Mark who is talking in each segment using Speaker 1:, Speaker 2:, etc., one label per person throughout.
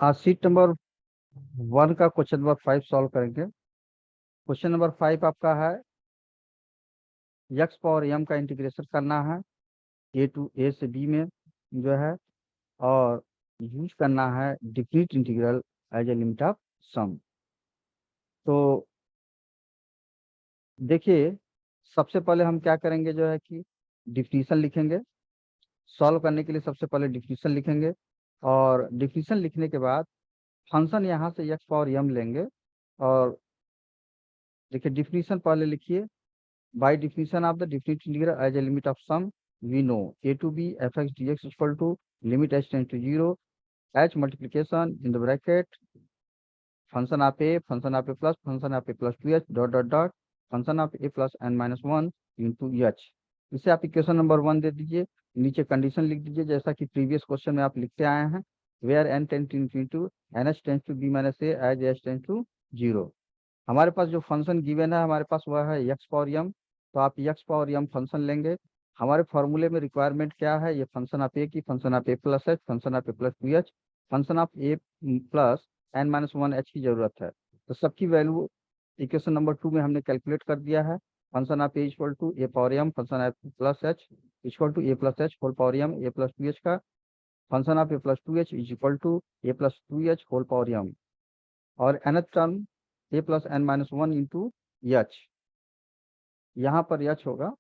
Speaker 1: आज seat number 1 का question number 5 solve करेंगे। क्वेश्चन नंबर 5 आपका है यक्स पावर एम का इंटीग्रेशन करना है ए टू ए से बी में जो है, और यूज करना है definite integral as a limit of sum. तो देखिए, सबसे पहले हम क्या करेंगे जो है कि डिफिनीशन लिखेंगे। सॉल्व करने के लिए सबसे पहले डिफिनीशन लिखेंगे, और डिफिनीशन लिखने के बाद फंक्शन यहाँ से यक्स पावर एम लेंगे। और देखिए, डिफिनीशन पहले लिखिए। By definition of the definite integral as a limit of sum, we know a to b fx dx is equal to limit h tends to 0 h multiplication in the bracket function of a plus function of a plus 2h dot dot dot function of a plus n minus 1 into h। इसे आप equation number 1 दे दीजिए। नीचे condition लिख दीजिए जैसा कि previous question में आप लिखते आए हैं, where n tends to infinity n h tends to b minus a as h tends to 0। हमारे पास जो फंक्शन गिवन है हमारे पास वह है यक्स पावर एम। तो आप यक्स पावर एम फंक्शन लेंगे। हमारे फॉर्मूले में रिक्वायरमेंट क्या है, ये फंक्शन ऑफ ए की, function of a plus h, function of a plus two h, function of a plus n minus one h की जरूरत है। तो सबकी वैल्यू इक्वेशन नंबर 2 में हमने कैलकुलेट कर दिया है। Function of a equal to a power m function of plus h equal to a plus h whole power m a plus two h का, function of a plus two h is equal to a plus two h whole power m, और nth term a plus n minus one into h. यहाँ पर h होगा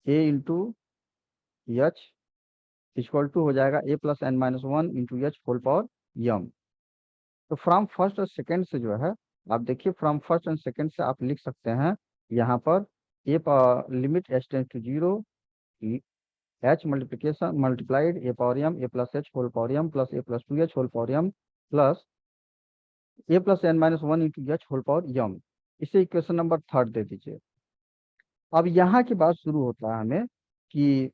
Speaker 1: a into h equal to हो जाएगा a plus n minus one into h whole power m. तो from first और second से जो है, आप देखिए फ्रॉम फर्स्ट एंड सेकंड से आप लिख सकते हैं यहाँ पर a limit h tends to 0 h multiplication multiplied a power m a plus h whole power m plus a plus two h whole power m plus a plus n minus one into h whole power m. इसे equation number 3 दे दीजिए। अब यहाँ की बात शुरू होता है हमें कि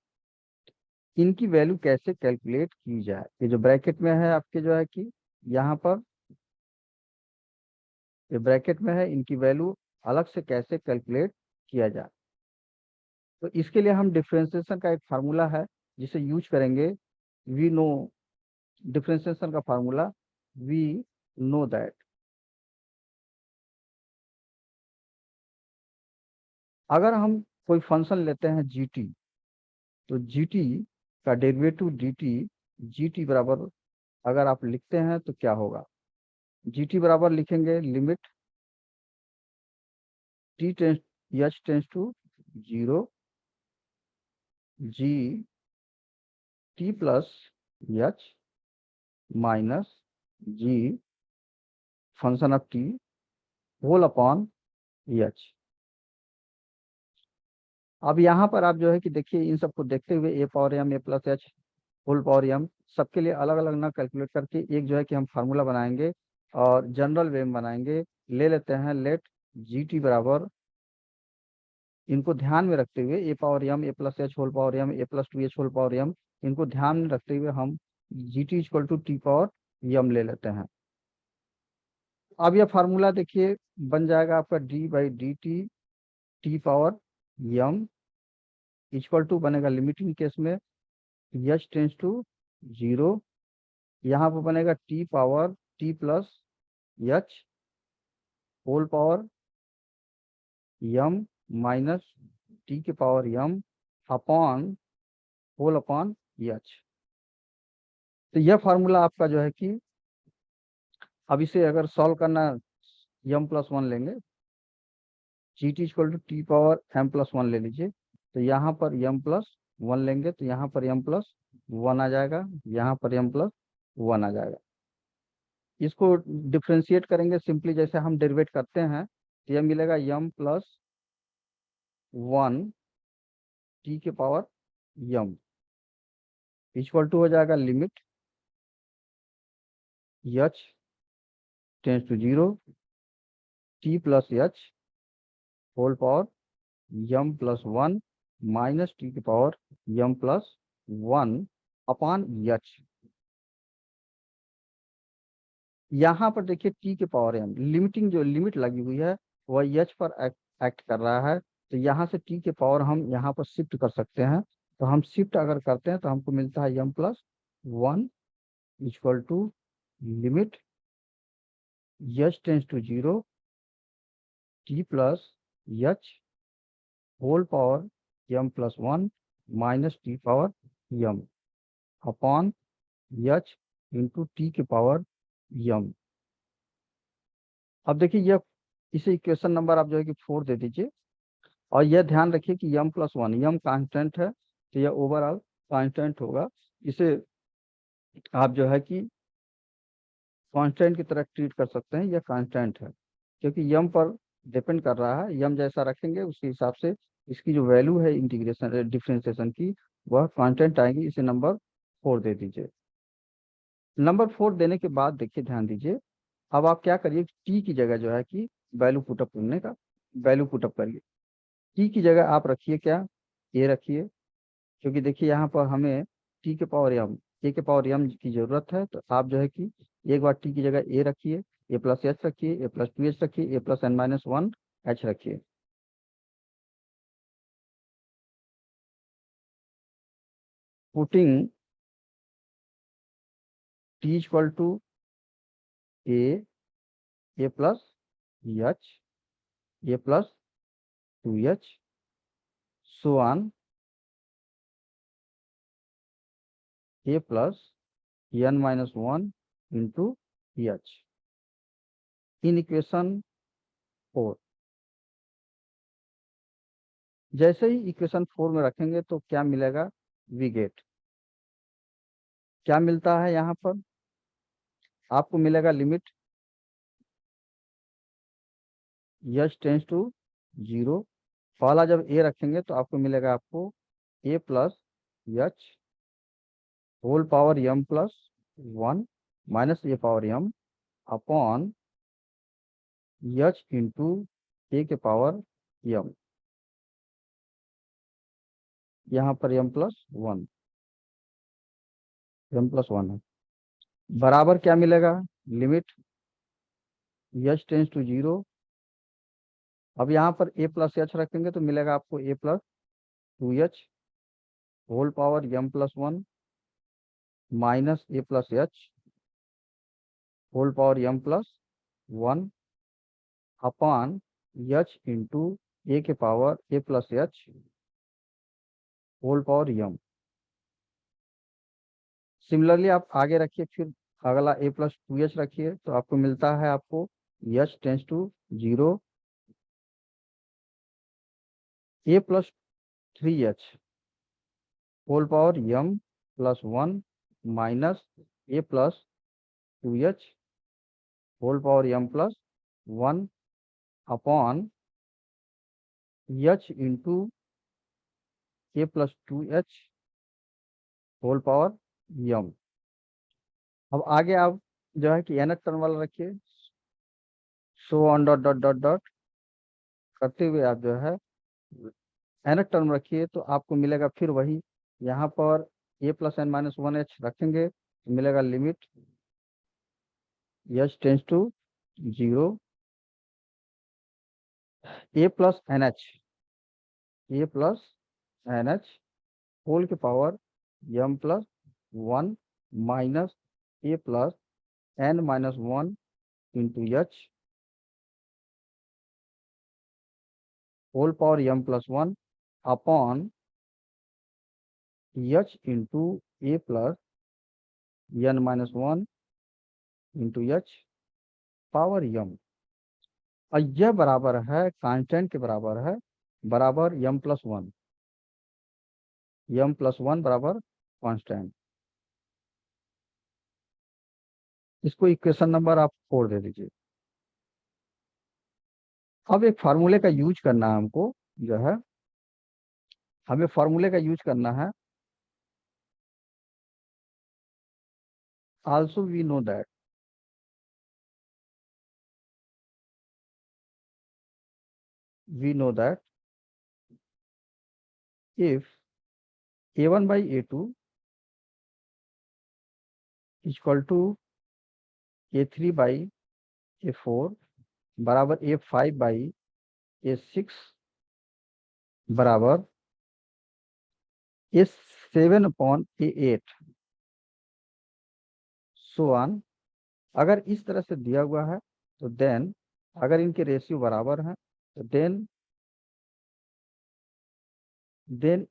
Speaker 1: इनकी वैल्यू कैसे कैलकुलेट की जाए। ये जो ब्रैकेट में है आपके जो है कि यहाँ पर ये ब्रैकेट में है, इनकी वैल्यू अलग से कैसे कैलकुलेट किया जाए। तो इसके लिए हम डिफरेंशिएशन का एक फार्मूला है जिसे यूज करेंगे। वी नो डिफरेंशिएशन का फार्मूला, वी नो दैट अगर हम कोई फंक्शन लेते हैं जीटी, तो जीटी का डेरिवेटिव डीटी, जीटी बराबर अगर आप लिखते हैं तो क्या होगा, जीटी बराबर लिखेंगे limit t tends h tends to 0 g t plus h minus g function of t whole upon h. अब यहाँ पर आप जो है कि देखिए, इन सबको देखते हुए a power m a plus h whole power m सबके लिए अलग अलग ना कैलकुलेट करके एक जो है कि हम फार्मूला बनाएंगे और जनरल वे में बनाएंगे। ले लेते हैं लेट जी टी बराबर, इनको ध्यान में रखते हुए a power m a plus h whole power m a plus two h whole power m, इनको ध्यान में रखते हुए हम g t equal to t power m ले लेते हैं। अब यह फार्मूला देखिए बन जाएगा आपका d by d t t power m equal to बनेगा लिमिटिंग केस में एच टेंस टू 0, यहाँ पर बनेगा t power t plus h whole power m minus t के power m upon whole upon h. तो यह फार्मूला आपका जो है कि अब इसे अगर सॉल्व करना, यम प्लस वन लेंगे, g t equal to t power m plus one ले लीजिए। तो यहाँ पर यम प्लस वन लेंगे तो यहाँ पर यम प्लस वन आ जाएगा, यहाँ पर यम प्लस वन आ जाएगा। इसको डिफ्रेंशिएट करेंगे सिंपली जैसे हम डेरिवेट करते हैं, तो यह मिलेगा यम प्लस वन टी के पावर यम इक्वल टू हो जाएगा limit h tends to 0 t plus h whole power m plus one minus t के power m plus one upon h. यहाँ पर देखिए टी के पावर एम लिमिटिंग जो limit लगी हुई है वह एच पर एक्ट कर रहा है। तो यहाँ से टी के पावर हम यहाँ पर शिफ्ट कर सकते हैं। तो हम शिफ्ट अगर करते हैं तो हमको मिलता है m plus one equal to limit h tends to 0 t plus h whole power m plus 1 minus t power m upon h into t के पावर m। अब देखिए यह इसे इक्वेशन नंबर आप जो है कि 4 दे दीजिए, और यह ध्यान रखिए कि m प्लस 1 m कांस्टेंट है, तो यह ओवरऑल कांस्टेंट होगा। इसे आप जो है कि कांस्टेंट की तरह ट्रीट कर सकते हैं, यह कांस्टेंट है क्योंकि यम पर डिपेंड कर रहा है। यम जैसा रखेंगे उसके हिसाब से इसकी जो वैल्यू है इंटीग्रेशन डिफरेंशिएशन की वह कांस्टेंट आएगी। इसे नंबर 4 दे दीजिए। नंबर 4 देने के बाद देखिए ध्यान दीजिए, अब आप क्या करिए, टी की जगह जो है कि वैल्यू पुटअप करने का, वैल्यू पुटअप करिए। टी की जगह आप रखिए क्या, ए रखिए, क्योंकि देखिए यहाँ पर हमें टी के पावर एम, ए के पावर एम की जरूरत है। तो आप जो है कि एक बार टी की जगह ए रखिए, ए प्लस एच रखिए, ए प्लस 2 एच रखिए, ए प्लस n-1 एच रखिए। Putting t equal to a, a plus h, a plus 2 h, so on a plus n-1 into h in equation 4। जैसे ही equation 4 में रखेंगे तो क्या मिलेगा, we get, क्या मिलता है यहाँ पर आपको मिलेगा लिमिट एच टेंस टू 0। पहला जब ए रखेंगे तो आपको मिलेगा आपको a plus h whole power m plus 1 minus a power m upon h into a के पावर m, यहाँ पर m+1 m+1 है, बराबर क्या मिलेगा, लिमिट एच टेंस टू 0। अब यहाँ पर ए प्लस एच रखेंगे तो मिलेगा आपको a plus 2 h whole power m+1 minus a plus h whole power m+1 upon h into a के power a plus h whole power m। Similarly आप आगे रखिए, फिर अगला ए प्लस 2 एच रखिए तो आपको मिलता है आपको h tends to 0 a plus 3 h whole power m+1 minus a plus 2 h whole power m+1 upon h into a plus 2 h whole power m। अब आगे आप जो है कि nth टर्म वाला रखिए, so on dot dot dot dot करते हुए आप जो है nth टर्म रखिए तो आपको मिलेगा फिर वही, यहाँ पर ए प्लस n-1 एच रखेंगे तो मिलेगा limit h tends to 0 a plus n h, a plus n h whole के power m+1 minus a plus n-1 into h whole power m+1 upon h into a plus n-1 into h power m। और यह बराबर है constant के बराबर है, बराबर m+1, m+1 बराबर कांस्टेंट। इसको इक्वेशन नंबर आप 4 दे दीजिए। अब एक फार्मूले का यूज करना है हमको, जो है हमें फार्मूले का यूज करना है। Also we know that if a1/a2 equal to a3/a4 बराबर a5/a6 बराबर a7/a8, सो ऑन। अगर इस तरह से दिया हुआ है तो देन, अगर इनके रेशियो बराबर हैं तो then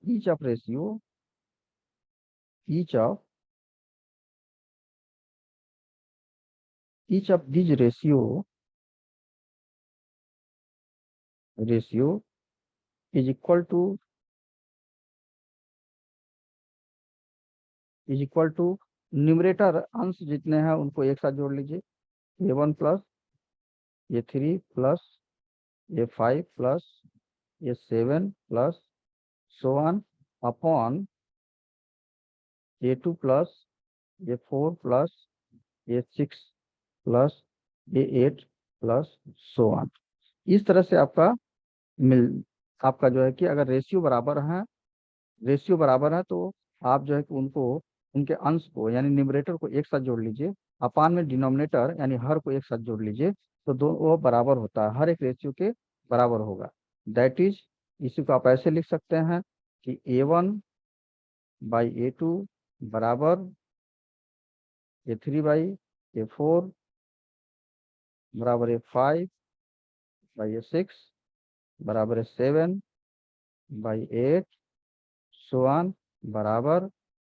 Speaker 1: each of these ratio is equal to numerator अंश जितने हैं उनको एक साथ जोड़ लीजिए, A1 plus A3 plus A5 plus A7 plus so on upon A2 plus A4 plus A6 plus A8 plus so on. इस तरह से मिल आपका जो है कि अगर रेशियो बराबर है तो आप जो है कि उनको, उनके अंश को यानी न्यूमरेटर को एक साथ जोड़ लीजिए, अपान में डिनोमिनेटर यानी हर को एक साथ जोड़ लीजिए, तो दो वो बराबर होता है, हर एक रेशियो के बराबर होगा। दैट इज, इसी को आप ऐसे लिख सकते हैं कि A1/A2 बराबर A3/A4 बराबर A5/A6 बराबर A7/8 सो ऑन बराबर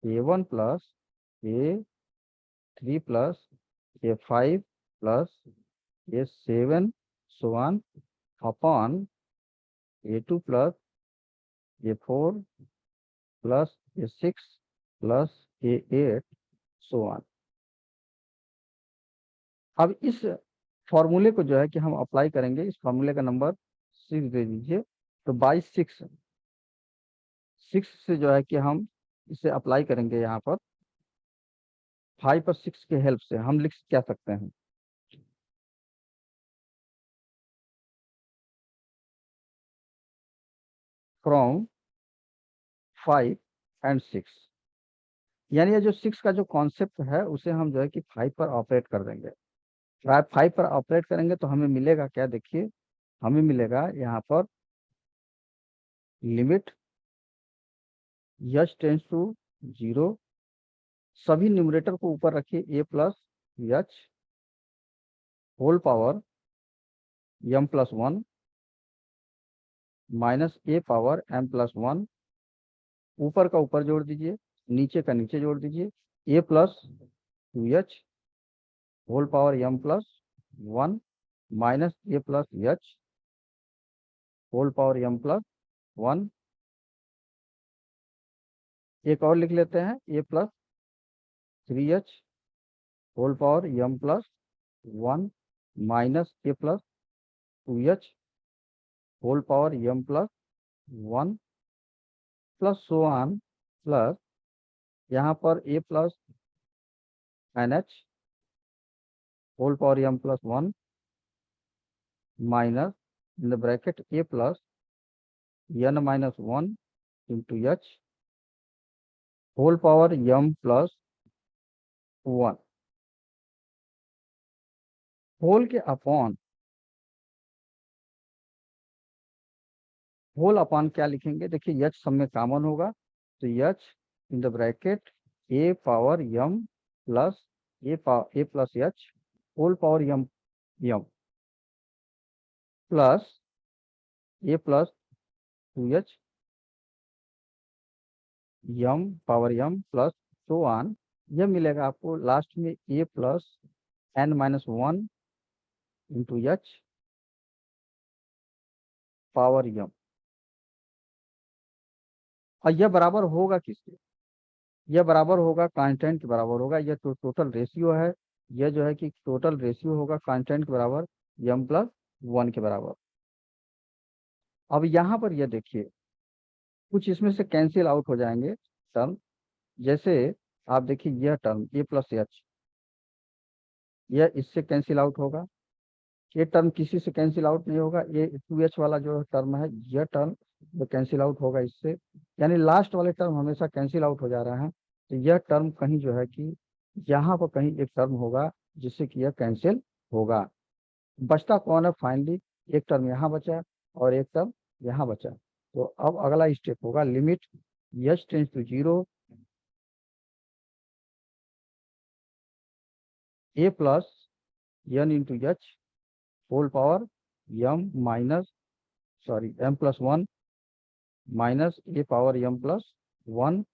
Speaker 1: A1 plus A3 plus A5 plus A7 so on upon A2 plus A4 plus A6 plus A8 so on. अब इस फॉर्मूले को जो है कि हम अप्लाई करेंगे, इस फॉर्मूले का नंबर 6 दे दीजिए। तो बाई 6 से जो है कि हम इसे अप्लाई करेंगे यहाँ पर 5 और 6 के हेल्प से हम लिख क्या सकते हैं, फ्रॉम 5 and 6, यानी ये जो 6 का जो कॉन्सेप्ट है उसे हम जो है कि 5 पर ऑपरेट कर देंगे। 5 पर ऑपरेट करेंगे तो हमें मिलेगा क्या, देखिए हमें मिलेगा यहाँ पर लिमिट यच टेंस टू 0, सभी न्यूमरेटर को ऊपर रखिए a plus h whole power m+1 minus a power m+1, ऊपर का ऊपर जोड़ दीजिए, नीचे का नीचे जोड़ दीजिए, a plus 2h whole power m+1 minus a plus h whole power m+1। एक और लिख लेते हैं a plus 3h whole power m+1 minus a plus 2h whole power m+1 plus so on, plus यहाँ पर a plus NH whole power m+1 minus in the bracket a plus n-1 into h whole power m+1 whole के upon, whole upon क्या लिखेंगे, देखिए h सब में common होगा तो h in the bracket a power m plus a plus h whole power m plus a plus 2h power m plus so on. यह मिलेगा आपको लास्ट में a plus n-1 into h power m। और यह बराबर होगा किसके, यह बराबर होगा कांस्टेंट के बराबर होगा, यह तो टोटल रेशियो है, यह जो है कि टोटल रेशियो होगा कांस्टेंट के बराबर m+1 के बराबर। अब यहाँ पर यह देखिए कुछ इसमें से कैंसिल आउट हो जाएंगे टर्म, जैसे आप देखिए यह टर्म a प्लस h, यह इससे कैंसिल आउट होगा, ये टर्म किसी से कैंसिल आउट नहीं होगा, ये 2h वाला जो टर्म है यह टर्म जो कैंसिल आउट होगा इससे, यानी लास्ट वाले टर्म हमेशा कैंसिल आउट हो जा रहा है। तो यह टर्म कहीं जो है कि यहाँ पर कहीं एक टर्म होगा जिससे कि यह कैंसिल होगा। बचता कौन है फाइनली, एक टर्म यहाँ बचा और एक टर्म यहाँ बचा। तो अब अगला स्टेप होगा limit h tends to 0 a plus n into h whole power m minus sorry m plus one minus a power m plus one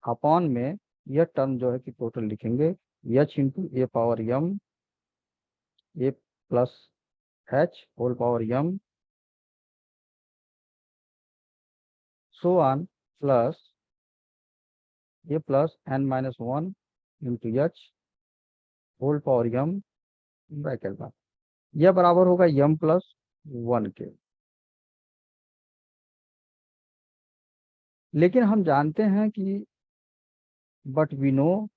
Speaker 1: upon में यह टर्म जो है कि टोटल लिखेंगे h into a power m a plus h whole power m so on plus a plus n minus one into h whole power m bracket में यह बराबर होगा एम प्लस वन के। लेकिन हम जानते हैं कि बट वी नो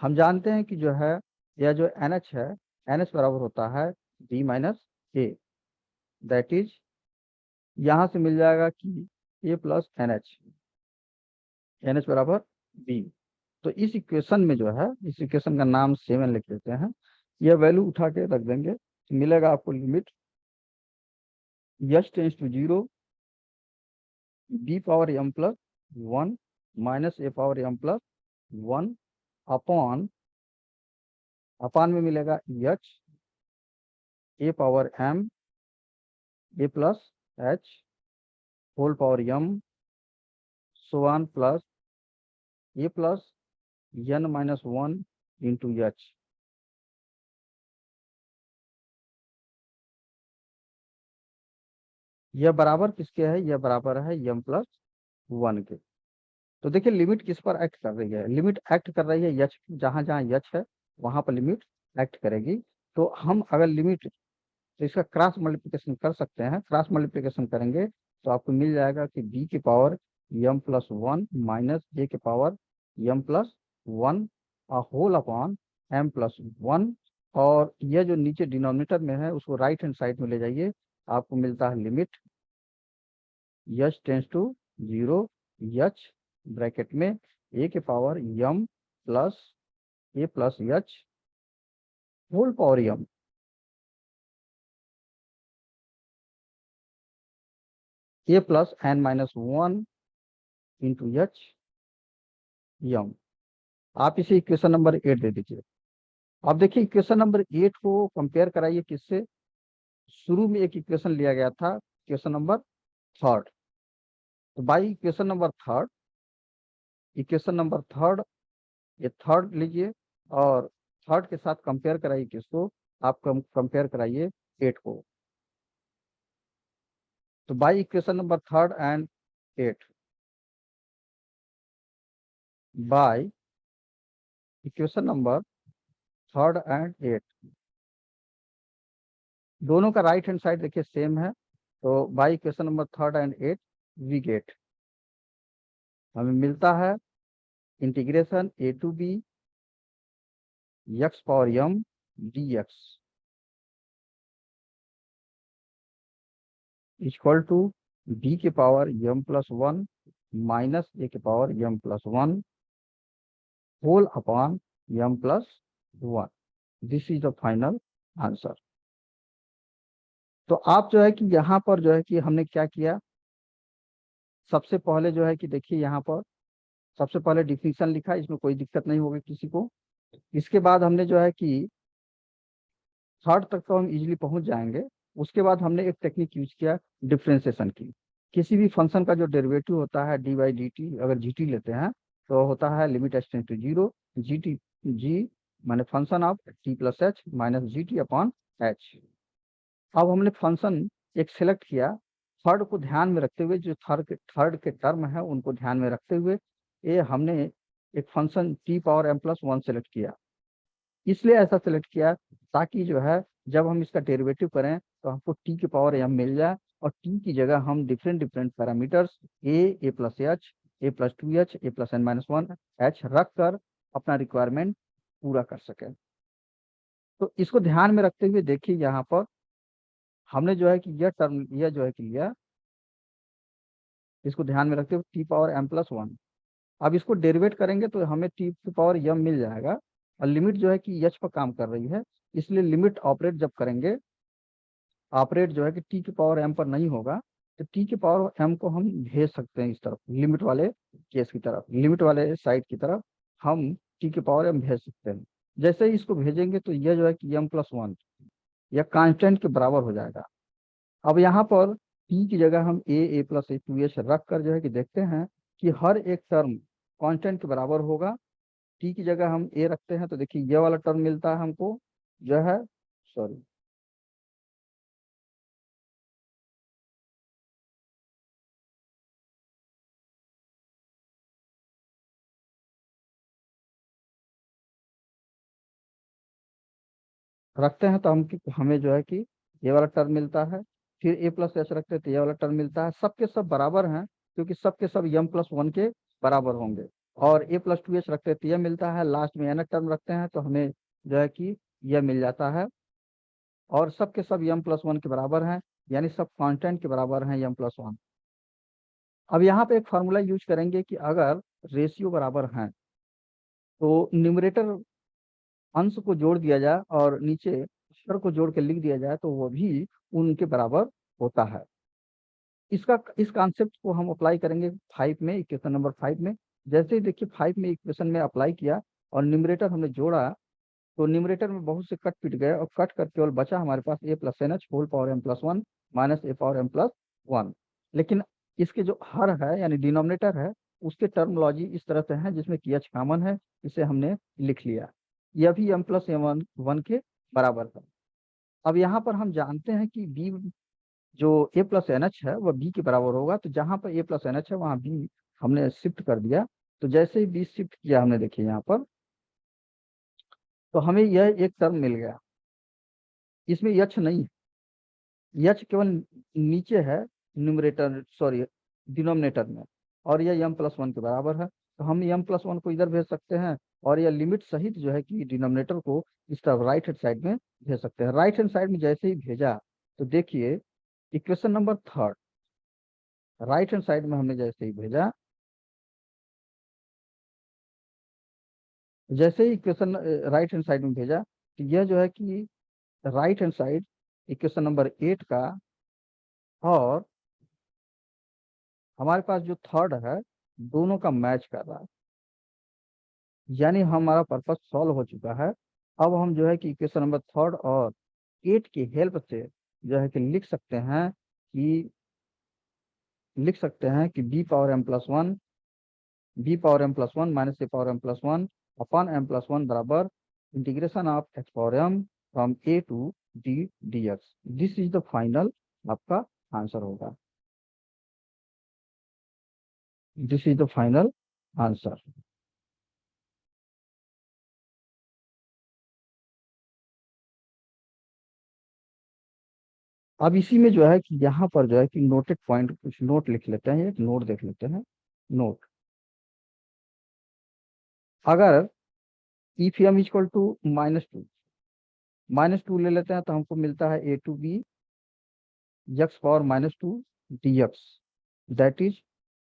Speaker 1: हम जानते हैं कि जो है यह जो एन एच है एन एच बराबर होता है b minus a, that is यहाँ से मिल जाएगा कि ए प्लस एन एच बराबर बी। तो इस इक्वेशन में जो है इस इक्वेशन का नाम सेवन लिख देते हैं, यह वैल्यू उठा के रख देंगे तो मिलेगा आपको limit h tends to zero b power m plus one minus a power m plus one upon upon में मिलेगा h a power m a plus h whole power m so on plus a plus n minus one into h. यह बराबर किसके है, यह बराबर है M plus one के। तो देखिए लिमिट किस पर एक्ट कर रही है, लिमिट एक्ट कर रही है एच, जहां जहां एच है वहां पर लिमिट एक्ट करेगी। तो हम अगर लिमिट तो इसका क्रॉस मल्टीप्लिकेशन कर सकते हैं, क्रॉस मल्टीप्लिकेशन करेंगे तो आपको मिल जाएगा कि बी के power m plus one minus a के power m plus one whole upon m plus one. और यह जो नीचे डिनोमिनेटर में है उसको राइट हैंड साइड में ले जाइए, आपको मिलता है limit h tends to zero h bracket में ए के power m plus a plus h whole power m a plus n minus one into h m. आप इसे इक्वेशन नंबर 8 दे दीजिए। अब देखिए इक्वेशन नंबर 8 को कंपेयर कराइए किससे, शुरू में एक इक्वेशन लिया गया था इक्वेशन नंबर थर्ड, तो बाई इक्वेशन नंबर थर्ड ये थर्ड लीजिए और थर्ड के साथ कंपेयर कराइए किसको, आप कंपेयर कराइए 8 को। तो by equation number third and 8 by equation number third and 8 दोनों का राइट हैंड साइड देखिए सेम है, तो by equation number third and 8 we get हमें मिलता है integration a to b x power m d x equal to b के power m plus one minus a के power m plus one whole upon m plus one. This is the final answer. तो आप जो है कि यहाँ पर जो है कि हमने क्या किया, सबसे पहले जो है कि देखिए यहाँ पर सबसे पहले डिफिनीशन लिखा, इसमें कोई दिक्कत नहीं होगी किसी को। इसके बाद हमने जो है कि थर्ड तक तो हम इजीली पहुंच जाएंगे। उसके बाद हमने एक टेक्निक यूज किया डिफ्रेंसिएशन की। किसी भी फंक्शन का जो डेरिवेटिव होता है डी बाई डी टी, अगर जी टी लेते हैं तो होता है limit h tends to zero g t g माने function of t plus h minus g t upon h. अब हमने फंक्शन एक सेलेक्ट किया, थर्ड को ध्यान में रखते हुए, जो थर्ड के टर्म है उनको ध्यान में रखते हुए ये हमने एक function t power m plus one select किया। इसलिए ऐसा सेलेक्ट किया ताकि जो है जब हम इसका डेरिवेटिव करें तो हमको टी की पावर एम मिल जाए और टी की जगह हम different different parameters a plus h a plus two h a plus n minus one h रख कर अपना रिक्वायरमेंट पूरा कर सके। तो इसको ध्यान में रखते हुए देखिए यहाँ पर हमने जो है कि यह टर्म यह जो है कि लिया, इसको ध्यान में रखते हुए t power m plus one. अब इसको डेरिवेट करेंगे तो हमें टी की पावर एम मिल जाएगा और लिमिट जो है कि एच पर काम कर रही है, इसलिए लिमिट ऑपरेट जब करेंगे ऑपरेट जो है कि टी की पावर एम पर नहीं होगा, तो टी की पावर एम को हम भेज सकते हैं इस तरफ लिमिट वाले केस की तरफ, लिमिट वाले साइड की तरफ हम टी के पावर एम भेज सकते हैं। जैसे ही इसको भेजेंगे तो यह जो है कि m+1 यह कांस्टेंट के बराबर हो जाएगा। अब यहाँ पर टी की जगह हम a+a+a+2h रख कर जो है कि देखते हैं कि हर एक टर्म कांस्टेंट के बराबर होगा। टी की जगह हम ए रखते हैं तो देखिए यह वाला टर्म मिलता है हमको, जो है, सॉरी, रखते हैं तो हमें जो है कि ये वाला टर्म मिलता है। फिर a+h रखते हैं तो ये वाला टर्म मिलता है। सबके सब बराबर हैं क्योंकि सबके सब m+1 के बराबर होंगे। और a+2h रखते हैं तो यह मिलता है। लास्ट में n टर्म रखते हैं तो हमें जो है कि यह मिल जाता है। और सबके सब m+1 के बराबर हैं, यानी सब कांस्टेंट के बराबर हैं m+1। अब यहाँ पे एक फार्मूला यूज करेंगे कि अगर रेशियो बराबर हैं तो न्यूमरेटर अंश को जोड़ दिया जाए और नीचे अक्षर को जोड़ के लिख दिया जाए तो वो भी उनके बराबर होता है। इस कॉन्सेप्ट को हम अप्लाई करेंगे 5 में, इक्वेशन नंबर 5 में। जैसे ही देखिए 5 में इक्वेशन में अप्लाई किया और न्यूमरेटर हमने जोड़ा तो न्यूमरेटर में बहुत से कट पिट गए और कट कर केवल बचा हमारे पास a+n(h) whole power m+1 minus a power m+1। लेकिन इसके जो हर है यानी डिनोमिनेटर है उसके टर्मोलॉजी इस तरह से है जिसमें कि h कॉमन है, इसे हमने लिख लिया। यह भी m+1 के बराबर है। अब यहाँ पर हम जानते हैं कि b जो a+n(h) है वह b के बराबर होगा, तो जहां पर a+n(h) है वहां b हमने शिफ्ट कर दिया। तो जैसे ही b शिफ्ट किया हमने, देखिए यहाँ पर, तो हमें यह एक टर्म मिल गया। इसमें यक्ष नहीं है, यक्ष केवल नीचे है न्यूमरेटर, सॉरी, डिनोमिनेटर में। और यह m+1 के बराबर है तो हम m+1 को इधर भेज सकते हैं और यह लिमिट सहित जो है कि डिनोमिनेटर को इस तरफ राइट हैंड साइड में भेज सकते हैं। राइट हैंड साइड में जैसे ही भेजा तो देखिए equation number 3 right hand side में हमने जैसे ही भेजा, जैसे ही इक्वेशन राइट हैंड साइड में भेजा तो यह जो है कि right hand side equation number 8 का और हमारे पास जो थर्ड है दोनों का मैच कर रहा है, यानी हमारा पर्पस सॉल्व हो चुका है। अब हम जो है कि इक्वेशन नंबर 3 और 8 की हेल्प से जो है कि लिख सकते हैं कि b power m+1 minus a power m+1 upon m+1 बराबर integration of h power m from a to d dx। This is the final आपका आंसर होगा। This is the final answer. अब इसी में जो है कि यहाँ पर जो है कि नोटेड पॉइंट कुछ नोट लिख लेते हैं, एक नोट देख लेते हैं। नोट, अगर इफ m इक्वल टू -2 ले लेते हैं तो हमको मिलता है a to b x⁻² dx, that is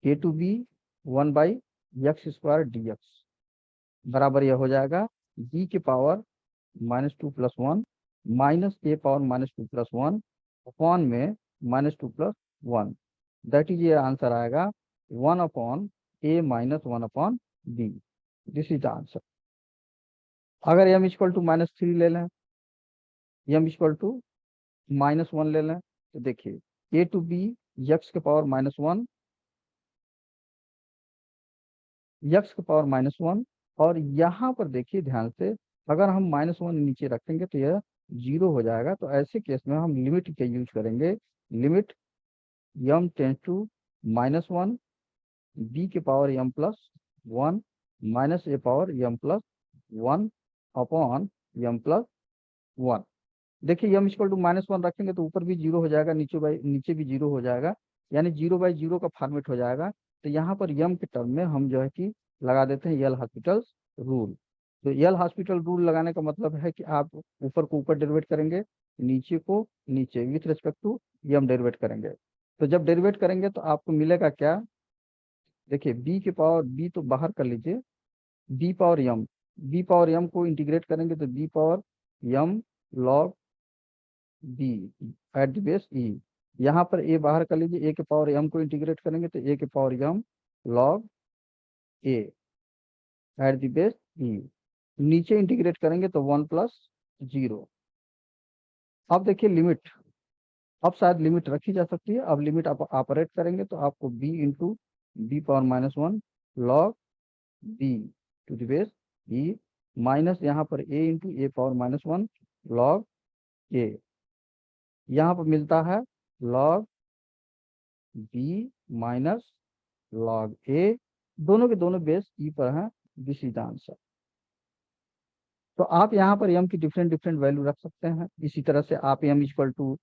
Speaker 1: a to b 1/x² dx बराबर यह हो जाएगा b के power -2+1 minus a power -2+1 upon में -2+1, दैट इज ये आंसर आएगा 1/a-1/b। This is the answer. अगर m इक्वल टू -3 ले लें, m इक्वल टू -1 ले लें तो देखिए a to b x⁻1 x⁻1, और यहाँ पर देखिए ध्यान से, अगर हम -1 नीचे रखेंगे तो यह 0 हो जाएगा। तो ऐसे केस में हम लिमिट के यूज करेंगे। Limit m tends to -1 b के power m+1 minus a power m+1 upon m+1। देखिए m इक्वल टू -1 रखेंगे तो ऊपर भी 0 हो जाएगा, नीचे भी 0 हो जाएगा, यानी 0/0 का फॉर्मेट हो जाएगा। तो यहाँ पर m के टर्म में हम जो है कि लगा देते हैं यल हॉस्पिटल रूल। तो यल हॉस्पिटल रूल लगाने का मतलब है कि आप ऊपर को ऊपर डेरिवेट करेंगे, नीचे को नीचे, with respect to m derivate करेंगे। तो जब डेरिवेट करेंगे तो आपको मिलेगा क्या, देखिए b तो बाहर कर लीजिए, b पावर m को इंटीग्रेट करेंगे तो b power m log b eight the base e। यहाँ पर a बाहर कर लीजिए, a के पावर m को इंटीग्रेट करेंगे तो a के power m log a at the base e. नीचे इंटीग्रेट करेंगे तो 1 प्लस 0। अब देखिए लिमिट, अब शायद लिमिट रखी जा सकती है। अब लिमिट आप ऑपरेट करेंगे तो आपको b into b power minus 1 log b to the base e minus यहाँ पर a into a power minus 1 log a, यहाँ पर मिलता है log b minus log a, दोनों के दोनों बेस e पर हैं। This is the answer. तो आप यहाँ पर m की डिफरेंट डिफरेंट वैल्यू रख सकते हैं। इसी तरह से आप m इक्वल टू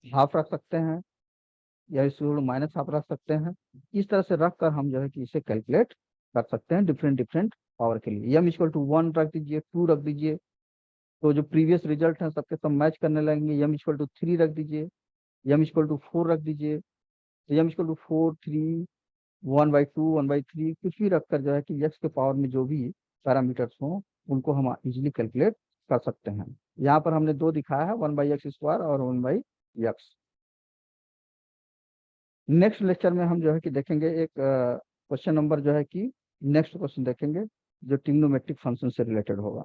Speaker 1: हाफ रख सकते हैं या इसको माइनस हाफ रख सकते हैं। इस तरह से रख कर हम जो है कि इसे कैलकुलेट कर सकते हैं डिफरेंट डिफरेंट पावर के लिए। m इक्वल टू 1 रख दीजिए, 2 रख दीजिए, तो जो प्रीवियस रिजल्ट हैं सबके सब मैच करने लगेंगे। m इक्वल टू 3 रख दीजिए, m इक्वल टू 4 रख दीजिए, तो m इक्वल टू 4, 3, 1/2, 1/3 कुछ भी रखकर जो है कि x के पावर में जो भी पैरामीटर्स हों उनको हम इजीली कैलकुलेट कर सकते हैं। यहाँ पर हमने दो दिखाया है, 1/x² और 1/x। नेक्स्ट लेक्चर में हम जो है कि देखेंगे एक क्वेश्चन नंबर जो है कि नेक्स्ट क्वेश्चन देखेंगे जो ट्रिग्नोमेट्रिक फंक्शन से रिलेटेड होगा।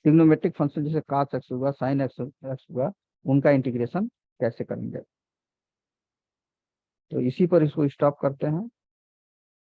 Speaker 1: ट्रिग्नोमेट्रिक फंक्शन जैसे cos x हुआ, sin x हुआ, उनका इंटीग्रेशन कैसे करेंगे। तो इसी पर इसको स्टॉप करते हैं।